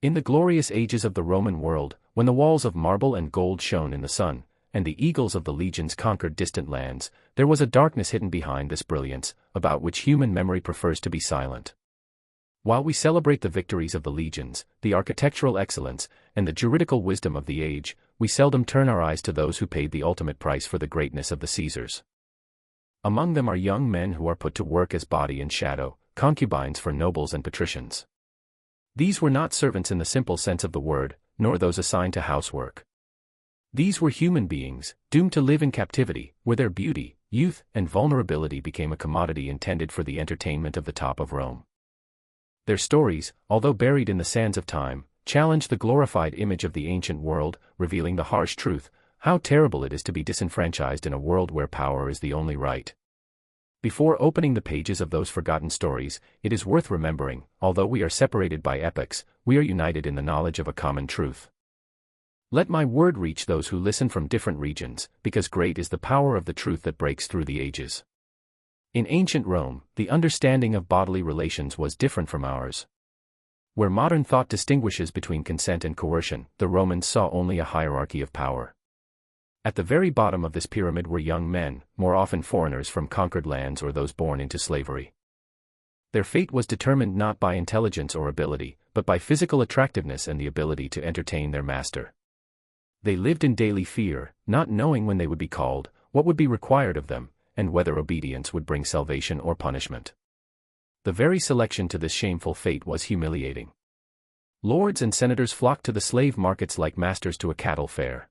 In the glorious ages of the Roman world, when the walls of marble and gold shone in the sun, and the eagles of the legions conquered distant lands, there was a darkness hidden behind this brilliance, about which human memory prefers to be silent. While we celebrate the victories of the legions, the architectural excellence, and the juridical wisdom of the age, we seldom turn our eyes to those who paid the ultimate price for the greatness of the Caesars. Among them are young men who are put to work as body and shadow, concubines for nobles and patricians. These were not servants in the simple sense of the word, nor those assigned to housework. These were human beings, doomed to live in captivity, where their beauty, youth, and vulnerability became a commodity intended for the entertainment of the top of Rome. Their stories, although buried in the sands of time, challenge the glorified image of the ancient world, revealing the harsh truth: how terrible it is to be disenfranchised in a world where power is the only right. Before opening the pages of those forgotten stories, it is worth remembering, although we are separated by epochs, we are united in the knowledge of a common truth. Let my word reach those who listen from different regions, because great is the power of the truth that breaks through the ages. In ancient Rome, the understanding of bodily relations was different from ours. Where modern thought distinguishes between consent and coercion, the Romans saw only a hierarchy of power. At the very bottom of this pyramid were young men, more often foreigners from conquered lands or those born into slavery. Their fate was determined not by intelligence or ability, but by physical attractiveness and the ability to entertain their master. They lived in daily fear, not knowing when they would be called, what would be required of them, and whether obedience would bring salvation or punishment. The very selection to this shameful fate was humiliating. Lords and senators flocked to the slave markets like masters to a cattle fair.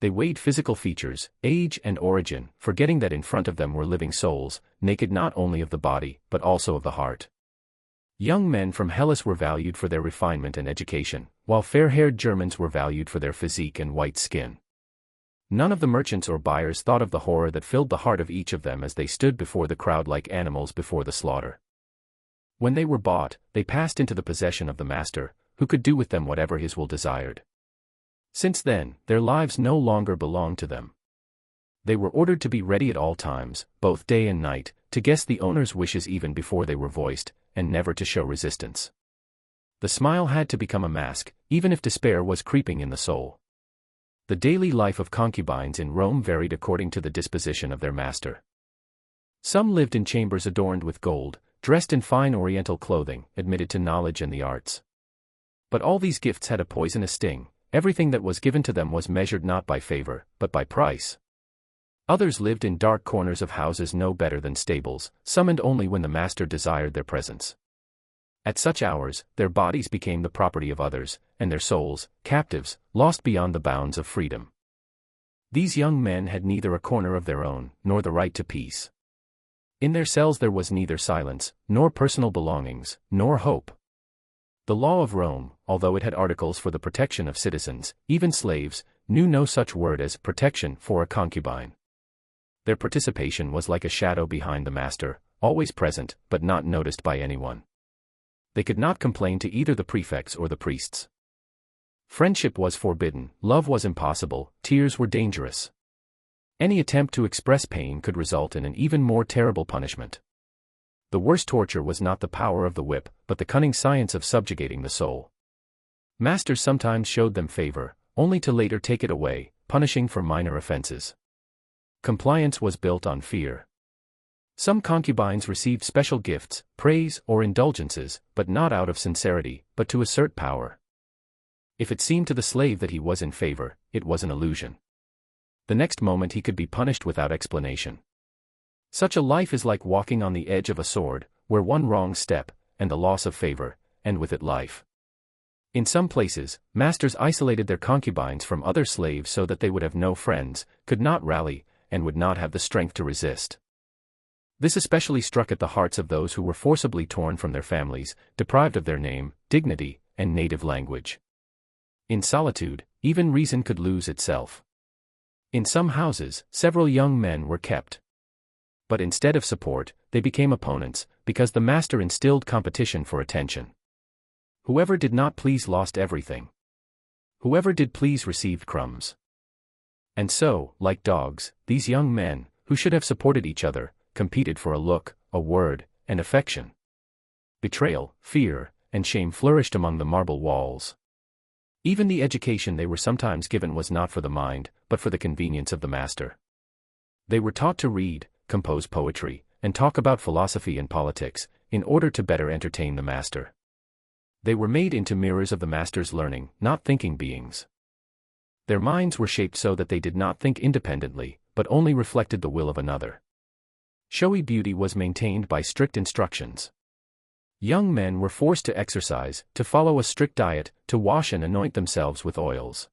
They weighed physical features, age and origin, forgetting that in front of them were living souls, naked not only of the body, but also of the heart. Young men from Hellas were valued for their refinement and education, while fair-haired Germans were valued for their physique and white skin. None of the merchants or buyers thought of the horror that filled the heart of each of them as they stood before the crowd like animals before the slaughter. When they were bought, they passed into the possession of the master, who could do with them whatever his will desired. Since then, their lives no longer belonged to them. They were ordered to be ready at all times, both day and night, to guess the owner's wishes even before they were voiced, and never to show resistance. The smile had to become a mask, even if despair was creeping in the soul. The daily life of concubines in Rome varied according to the disposition of their master. Some lived in chambers adorned with gold, dressed in fine oriental clothing, admitted to knowledge and the arts. But all these gifts had a poisonous sting. Everything that was given to them was measured not by favor, but by price. Others lived in dark corners of houses no better than stables, summoned only when the master desired their presence. At such hours, their bodies became the property of others, and their souls, captives, lost beyond the bounds of freedom. These young men had neither a corner of their own, nor the right to peace. In their cells there was neither silence, nor personal belongings, nor hope. The law of Rome, although it had articles for the protection of citizens, even slaves, knew no such word as protection for a concubine. Their participation was like a shadow behind the master, always present, but not noticed by anyone. They could not complain to either the prefects or the priests. Friendship was forbidden, love was impossible, tears were dangerous. Any attempt to express pain could result in an even more terrible punishment. The worst torture was not the power of the whip, but the cunning science of subjugating the soul. Masters sometimes showed them favor, only to later take it away, punishing for minor offenses. Compliance was built on fear. Some concubines received special gifts, praise, or indulgences, but not out of sincerity, but to assert power. If it seemed to the slave that he was in favor, it was an illusion. The next moment he could be punished without explanation. Such a life is like walking on the edge of a sword, where one wrong step, and the loss of favor, and with it life. In some places, masters isolated their concubines from other slaves so that they would have no friends, could not rally, and would not have the strength to resist. This especially struck at the hearts of those who were forcibly torn from their families, deprived of their name, dignity, and native language. In solitude, even reason could lose itself. In some houses, several young men were kept. But instead of support, they became opponents, because the master instilled competition for attention. Whoever did not please lost everything. Whoever did please received crumbs. And so, like dogs, these young men, who should have supported each other, competed for a look, a word, and affection. Betrayal, fear, and shame flourished among the marble walls. Even the education they were sometimes given was not for the mind, but for the convenience of the master. They were taught to read, compose poetry, and talk about philosophy and politics, in order to better entertain the master. They were made into mirrors of the master's learning, not thinking beings. Their minds were shaped so that they did not think independently, but only reflected the will of another. Showy beauty was maintained by strict instructions. Young men were forced to exercise, to follow a strict diet, to wash and anoint themselves with oils.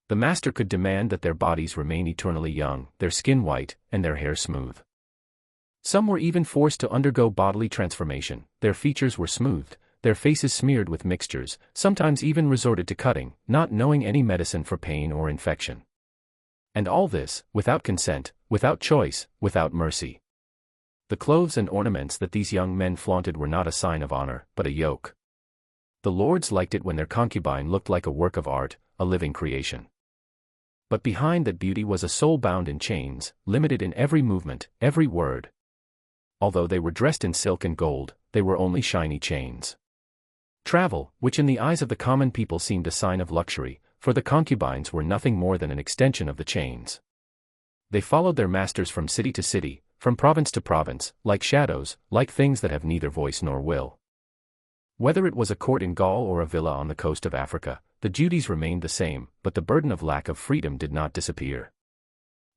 The master could demand that their bodies remain eternally young, their skin white, and their hair smooth. Some were even forced to undergo bodily transformation, their features were smoothed, their faces smeared with mixtures, sometimes even resorted to cutting, not knowing any medicine for pain or infection. And all this, without consent, without choice, without mercy. The clothes and ornaments that these young men flaunted were not a sign of honor, but a yoke. The lords liked it when their concubine looked like a work of art, a living creation. But behind that beauty was a soul bound in chains, limited in every movement, every word. Although they were dressed in silk and gold, they were only shiny chains. Travel, which in the eyes of the common people seemed a sign of luxury, for the concubines were nothing more than an extension of the chains. They followed their masters from city to city, from province to province, like shadows, like things that have neither voice nor will. Whether it was a court in Gaul or a villa on the coast of Africa, the duties remained the same, but the burden of lack of freedom did not disappear.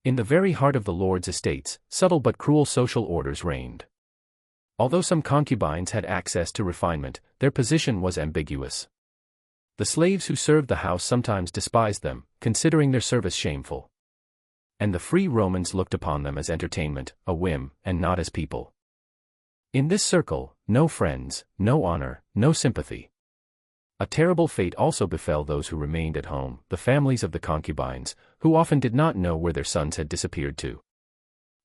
In the very heart of the lord's estates, subtle but cruel social orders reigned. Although some concubines had access to refinement, their position was ambiguous. The slaves who served the house sometimes despised them, considering their service shameful. And the free Romans looked upon them as entertainment, a whim, and not as people. In this circle, no friends, no honor, no sympathy. A terrible fate also befell those who remained at home, the families of the concubines, who often did not know where their sons had disappeared to.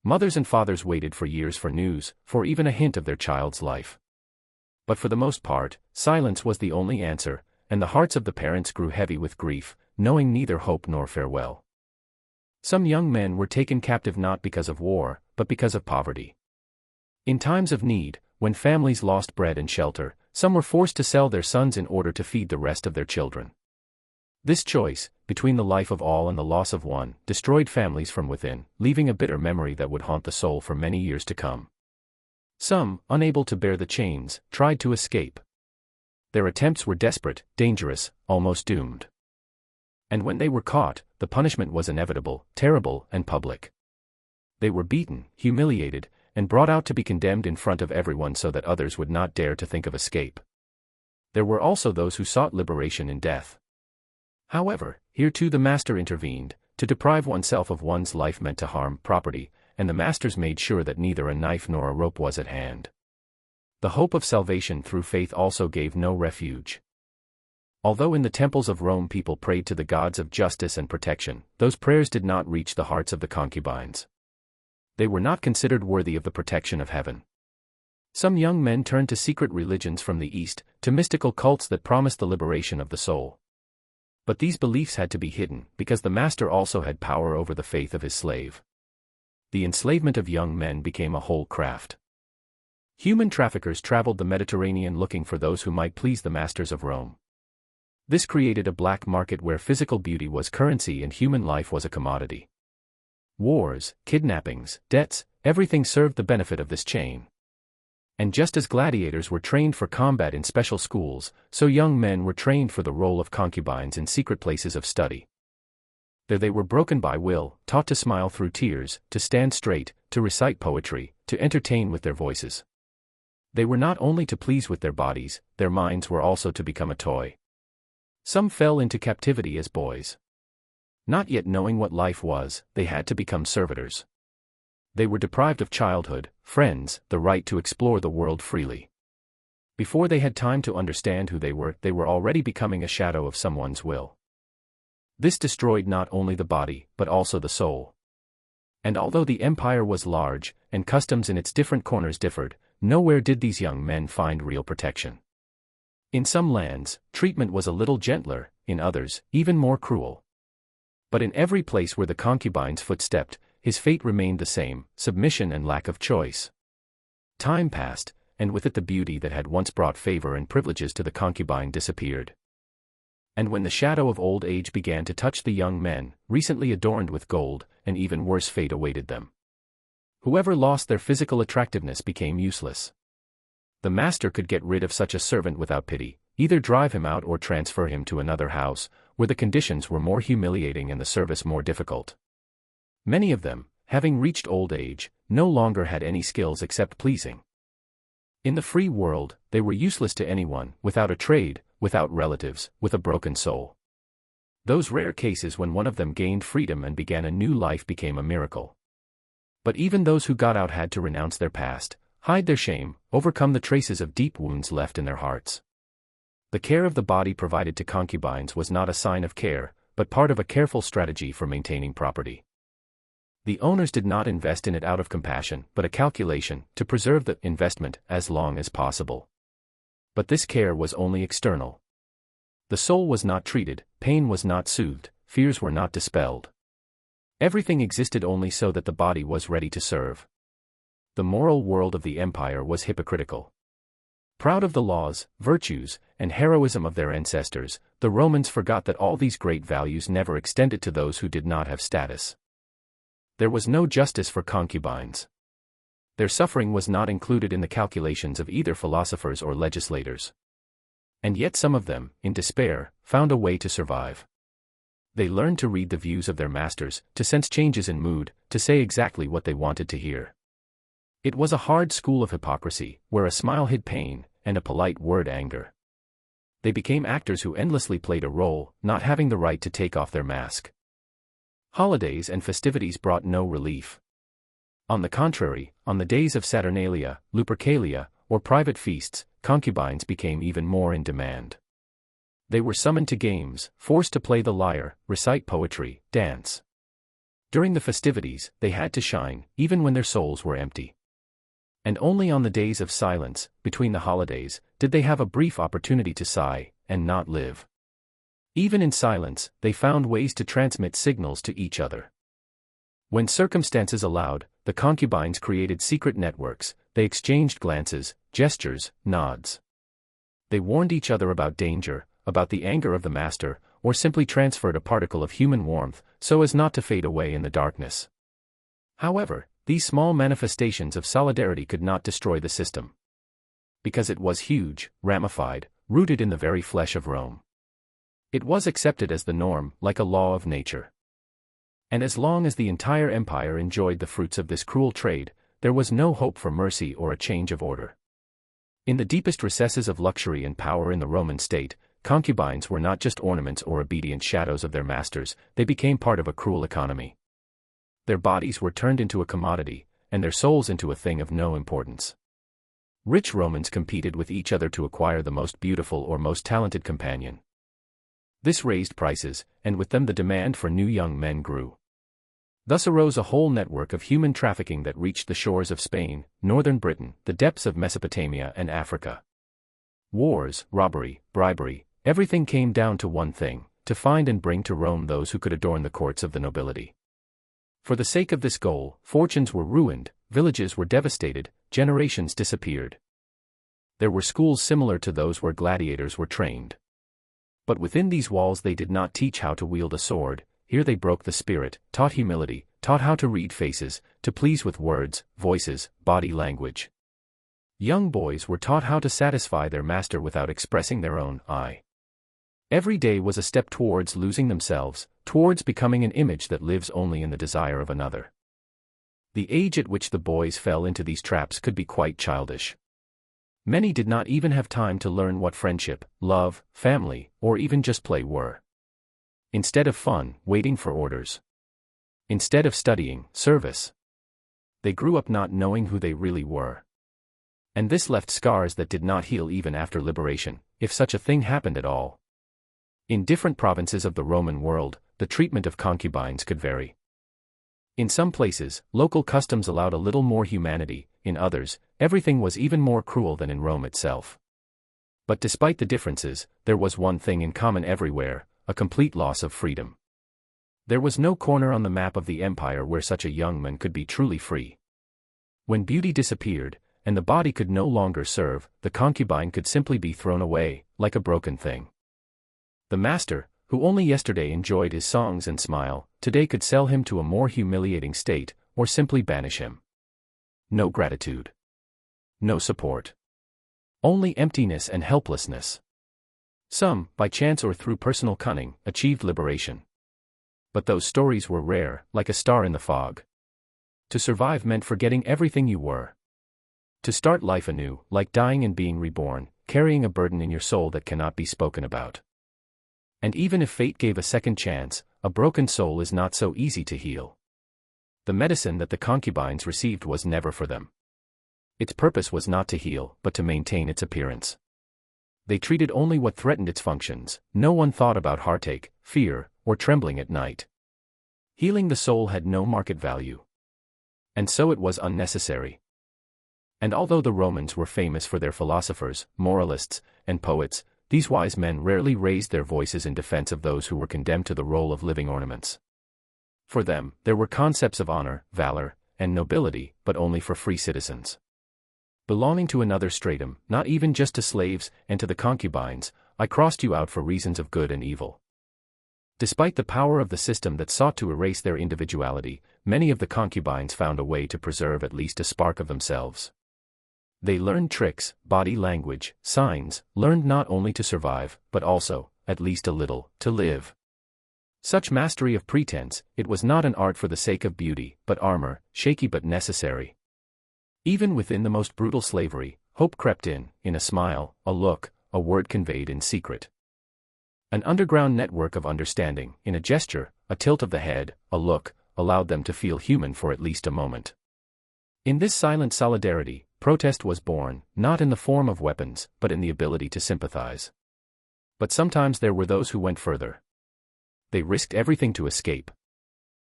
Mothers and fathers waited for years for news, for even a hint of their child's life. But for the most part, silence was the only answer, and the hearts of the parents grew heavy with grief, knowing neither hope nor farewell. Some young men were taken captive not because of war, but because of poverty. In times of need, when families lost bread and shelter, some were forced to sell their sons in order to feed the rest of their children. This choice, between the life of all and the loss of one, destroyed families from within, leaving a bitter memory that would haunt the soul for many years to come. Some, unable to bear the chains, tried to escape. Their attempts were desperate, dangerous, almost doomed. And when they were caught, the punishment was inevitable, terrible, and public. They were beaten, humiliated, and brought out to be condemned in front of everyone so that others would not dare to think of escape. There were also those who sought liberation in death. However, here too the master intervened. To deprive oneself of one's life meant to harm property, and the masters made sure that neither a knife nor a rope was at hand. The hope of salvation through faith also gave no refuge. Although in the temples of Rome people prayed to the gods of justice and protection, those prayers did not reach the hearts of the concubines. They were not considered worthy of the protection of heaven. Some young men turned to secret religions from the East, to mystical cults that promised the liberation of the soul. But these beliefs had to be hidden, because the master also had power over the faith of his slave. The enslavement of young men became a whole craft. Human traffickers traveled the Mediterranean looking for those who might please the masters of Rome. This created a black market where physical beauty was currency and human life was a commodity. Wars, kidnappings, debts, everything served the benefit of this chain. And just as gladiators were trained for combat in special schools, so young men were trained for the role of concubines in secret places of study. There they were broken by will, taught to smile through tears, to stand straight, to recite poetry, to entertain with their voices. They were not only to please with their bodies, their minds were also to become a toy. Some fell into captivity as boys. Not yet knowing what life was, they had to become servitors. They were deprived of childhood, friends, the right to explore the world freely. Before they had time to understand who they were already becoming a shadow of someone's will. This destroyed not only the body, but also the soul. And although the empire was large, and customs in its different corners differed, nowhere did these young men find real protection. In some lands, treatment was a little gentler, in others, even more cruel. But in every place where the concubine's foot stepped, his fate remained the same, submission and lack of choice. Time passed, and with it the beauty that had once brought favor and privileges to the concubine disappeared. And when the shadow of old age began to touch the young men, recently adorned with gold, an even worse fate awaited them. Whoever lost their physical attractiveness became useless. The master could get rid of such a servant without pity, either drive him out or transfer him to another house, where the conditions were more humiliating and the service more difficult. Many of them, having reached old age, no longer had any skills except pleasing. In the free world, they were useless to anyone, without a trade, without relatives, with a broken soul. Those rare cases when one of them gained freedom and began a new life became a miracle. But even those who got out had to renounce their past, hide their shame, overcome the traces of deep wounds left in their hearts. The care of the body provided to concubines was not a sign of care, but part of a careful strategy for maintaining property. The owners did not invest in it out of compassion, but a calculation, to preserve the investment as long as possible. But this care was only external. The soul was not treated, pain was not soothed, fears were not dispelled. Everything existed only so that the body was ready to serve. The moral world of the empire was hypocritical. Proud of the laws, virtues, and heroism of their ancestors, the Romans forgot that all these great values never extended to those who did not have status. There was no justice for concubines. Their suffering was not included in the calculations of either philosophers or legislators. And yet some of them, in despair, found a way to survive. They learned to read the views of their masters, to sense changes in mood, to say exactly what they wanted to hear. It was a hard school of hypocrisy, where a smile hid pain, and a polite word anger. They became actors who endlessly played a role, not having the right to take off their mask. Holidays and festivities brought no relief. On the contrary, on the days of Saturnalia, Lupercalia, or private feasts, concubines became even more in demand. They were summoned to games, forced to play the lyre, recite poetry, dance. During the festivities, they had to shine, even when their souls were empty. And only on the days of silence, between the holidays, did they have a brief opportunity to sigh, and not live. Even in silence, they found ways to transmit signals to each other. When circumstances allowed, the concubines created secret networks, they exchanged glances, gestures, nods. They warned each other about danger, about the anger of the master, or simply transferred a particle of human warmth, so as not to fade away in the darkness. However, these small manifestations of solidarity could not destroy the system. Because it was huge, ramified, rooted in the very flesh of Rome. It was accepted as the norm, like a law of nature. And as long as the entire empire enjoyed the fruits of this cruel trade, there was no hope for mercy or a change of order. In the deepest recesses of luxury and power in the Roman state, concubines were not just ornaments or obedient shadows of their masters, they became part of a cruel economy. Their bodies were turned into a commodity, and their souls into a thing of no importance. Rich Romans competed with each other to acquire the most beautiful or most talented companion. This raised prices, and with them the demand for new young men grew. Thus arose a whole network of human trafficking that reached the shores of Spain, northern Britain, the depths of Mesopotamia and Africa. Wars, robbery, bribery, everything came down to one thing: to find and bring to Rome those who could adorn the courts of the nobility. For the sake of this goal, fortunes were ruined, villages were devastated, generations disappeared. There were schools similar to those where gladiators were trained. But within these walls they did not teach how to wield a sword, here they broke the spirit, taught humility, taught how to read faces, to please with words, voices, body language. Young boys were taught how to satisfy their master without expressing their own I. Every day was a step towards losing themselves, towards becoming an image that lives only in the desire of another. The age at which the boys fell into these traps could be quite childish. Many did not even have time to learn what friendship, love, family, or even just play were. Instead of fun, waiting for orders. Instead of studying, service. They grew up not knowing who they really were. And this left scars that did not heal even after liberation, if such a thing happened at all. In different provinces of the Roman world, the treatment of concubines could vary. In some places, local customs allowed a little more humanity, in others, everything was even more cruel than in Rome itself. But despite the differences, there was one thing in common everywhere: a complete loss of freedom. There was no corner on the map of the empire where such a young man could be truly free. When beauty disappeared, and the body could no longer serve, the concubine could simply be thrown away, like a broken thing. The master, who only yesterday enjoyed his songs and smile, today could sell him to a more humiliating state, or simply banish him. No gratitude. No support. Only emptiness and helplessness. Some, by chance or through personal cunning, achieved liberation. But those stories were rare, like a star in the fog. To survive meant forgetting everything you were. To start life anew, like dying and being reborn, carrying a burden in your soul that cannot be spoken about. And even if fate gave a second chance, a broken soul is not so easy to heal. The medicine that the concubines received was never for them. Its purpose was not to heal, but to maintain its appearance. They treated only what threatened its functions. No one thought about heartache, fear, or trembling at night. Healing the soul had no market value. And so it was unnecessary. And although the Romans were famous for their philosophers, moralists, and poets, these wise men rarely raised their voices in defense of those who were condemned to the role of living ornaments. For them, there were concepts of honor, valor, and nobility, but only for free citizens. Belonging to another stratum, not even just to slaves, and to the concubines, I crossed you out for reasons of good and evil. Despite the power of the system that sought to erase their individuality, many of the concubines found a way to preserve at least a spark of themselves. They learned tricks, body language, signs, learned not only to survive, but also, at least a little, to live. Such mastery of pretense, it was not an art for the sake of beauty, but armor, shaky but necessary. Even within the most brutal slavery, hope crept in a smile, a look, a word conveyed in secret. An underground network of understanding, in a gesture, a tilt of the head, a look, allowed them to feel human for at least a moment. In this silent solidarity, protest was born, not in the form of weapons, but in the ability to sympathize. But sometimes there were those who went further. They risked everything to escape.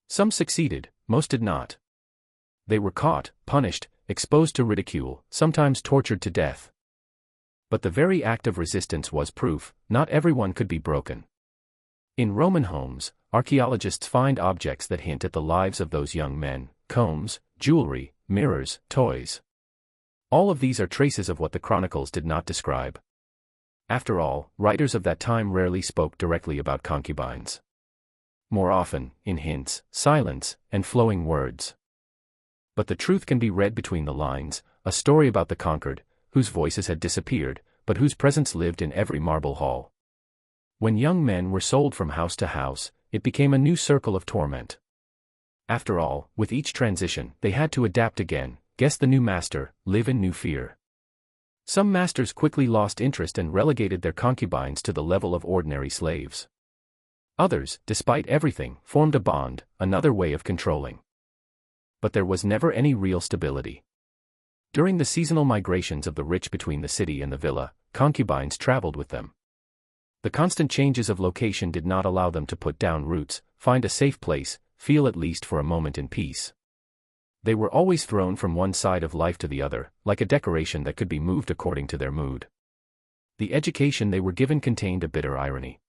Some succeeded, most did not. They were caught, punished, exposed to ridicule, sometimes tortured to death. But the very act of resistance was proof, not everyone could be broken. In Roman homes, archaeologists find objects that hint at the lives of those young men: combs, jewelry, mirrors, toys. All of these are traces of what the chronicles did not describe. After all, writers of that time rarely spoke directly about concubines. More often, in hints, silence, and flowing words. But the truth can be read between the lines, a story about the conquered, whose voices had disappeared, but whose presence lived in every marble hall. When young men were sold from house to house, it became a new circle of torment. After all, with each transition, they had to adapt again, guess the new master, live in new fear. Some masters quickly lost interest and relegated their concubines to the level of ordinary slaves. Others, despite everything, formed a bond, another way of controlling. But there was never any real stability. During the seasonal migrations of the rich between the city and the villa, concubines traveled with them. The constant changes of location did not allow them to put down roots, find a safe place, feel at least for a moment in peace. They were always thrown from one side of life to the other, like a decoration that could be moved according to their mood. The education they were given contained a bitter irony.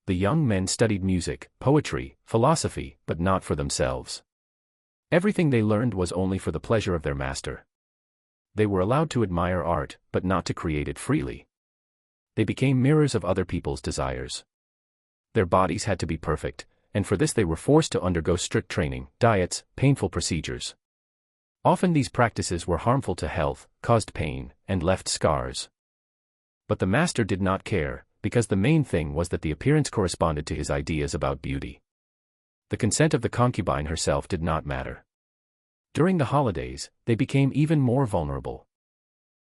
The young men studied music, poetry, philosophy, but not for themselves. Everything they learned was only for the pleasure of their master. They were allowed to admire art, but not to create it freely. They became mirrors of other people's desires. Their bodies had to be perfect, and for this they were forced to undergo strict training, diets, painful procedures. Often these practices were harmful to health, caused pain, and left scars. But the master did not care, because the main thing was that the appearance corresponded to his ideas about beauty. The consent of the concubine herself did not matter. During the holidays, they became even more vulnerable.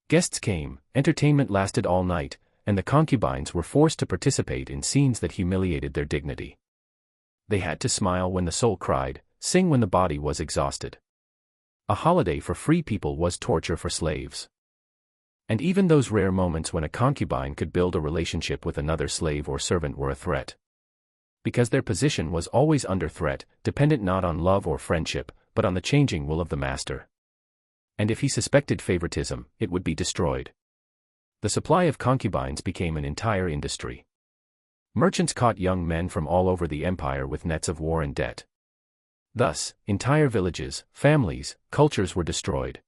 Guests came, entertainment lasted all night, and the concubines were forced to participate in scenes that humiliated their dignity. They had to smile when the soul cried, sing when the body was exhausted. A holiday for free people was torture for slaves. And even those rare moments when a concubine could build a relationship with another slave or servant were a threat. Because their position was always under threat, dependent not on love or friendship, but on the changing will of the master. And if he suspected favoritism, it would be destroyed. The supply of concubines became an entire industry. Merchants caught young men from all over the empire with nets of war and debt. Thus, entire villages, families, cultures were destroyed.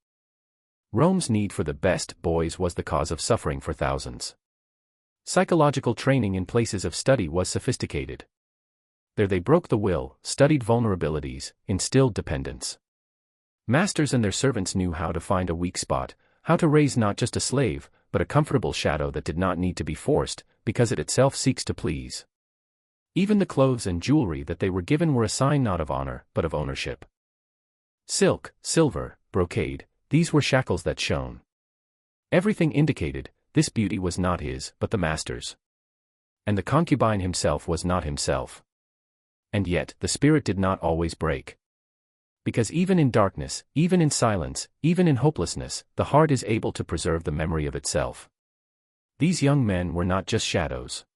Rome's need for the best boys was the cause of suffering for thousands. Psychological training in places of study was sophisticated. There they broke the will, studied vulnerabilities, instilled dependence. Masters and their servants knew how to find a weak spot, how to raise not just a slave, but a comfortable shadow that did not need to be forced, because it itself seeks to please. Even the clothes and jewelry that they were given were a sign not of honor, but of ownership. Silk, silver, brocade, these were shackles that shone. Everything indicated, this beauty was not his, but the master's. And the concubine himself was not himself. And yet, the spirit did not always break. Because even in darkness, even in silence, even in hopelessness, the heart is able to preserve the memory of itself. These young men were not just shadows.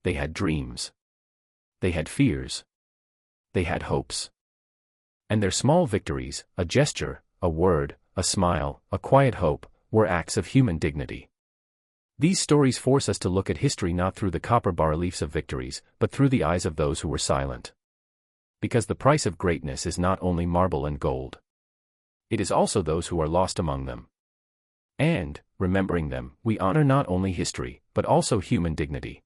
They had dreams. They had fears. They had hopes. And their small victories, a gesture, a word, a smile, a quiet hope, were acts of human dignity. These stories force us to look at history not through the copper bas-reliefs of victories, but through the eyes of those who were silent. Because the price of greatness is not only marble and gold. It is also those who are lost among them. And, remembering them, we honor not only history, but also human dignity.